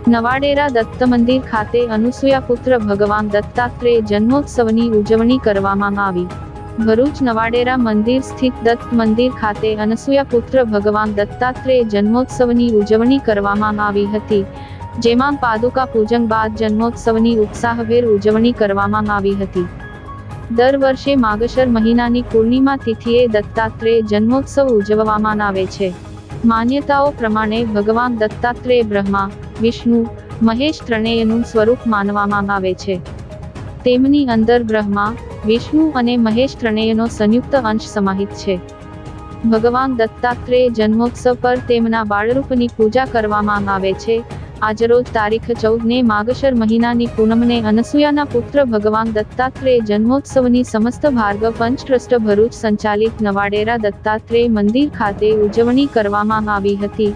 નવાડેરા દત્ત મંદિર ખાતે અનુસૂયા પુત્ર ભગવાન દત્તાત્રેય જન્મોત્સવની ઉજવણી કરવામાં આવી। ભરૂચ નવાડેરા મંદિર સ્થિત દત્ત મંદિર ખાતે અનુસૂયા પુત્ર ભગવાન દત્તાત્રેય જન્મોત્સવની ઉજવણી કરવામાં આવી હતી, જેમાં પાદુકા પૂજન બાદ જન્મોત્સવની ઉત્સાહભેર ઉજવણી કરવામાં આવી હતી। દર વર્ષે માગશર મહિનાની પૂર્ણિમા તિથિએ દત્તાત્રેય જન્મોત્સવ ઉજવવામાં આવે છે। માન્યતાઓ પ્રમાણે ભગવાન દત્તાત્રેય બ્રહ્મા, વિષ્ણુ, મહેશ ત્રણેયનું સ્વરૂપ માનવામાં આવે છે। તેમની અંદર બ્રહ્મા, વિષ્ણુ અને મહેશ ત્રણેયનો સંયુક્ત અંશ સમાહિત છે। ભગવાન દત્તાત્રેય જન્મોત્સવ પર તેમના બાળરૂપની પૂજા કરવામાં આવે છે। આજરોજ તારીખ 14 માગશર મહિનાની પૂનમને અનસૂયાના પુત્ર ભગવાન દત્તાત્રેય જન્મોત્સવની સમસ્ત ભાર્ગવ પંચ ટ્રસ્ટ ભરૂચ સંચાલિત નવાડેરા દત્તાત્રેય મંદિર ખાતે ઉજવણી કરવામાં આવી હતી,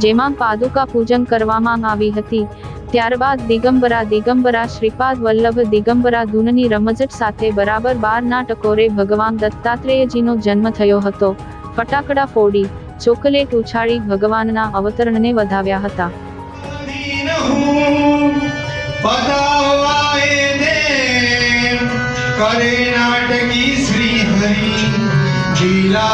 જેમાં પાદુકા પૂજન કરવામાં આવી હતી। ત્યારબાદ દિગંબરા શ્રીપાદ વલ્લભ દિગંબરા ધૂનની રમઝટ સાથે બરાબર 12ના ટકોરે ભગવાન દત્તાત્રેયજીનો જન્મ થયો હતો। ફટાકડા ફોડી, ચોકલેટ ઉછાળી ભગવાનના અવતરણને વધાવ્યા હતા। करे नाटकी श्री हरि लीला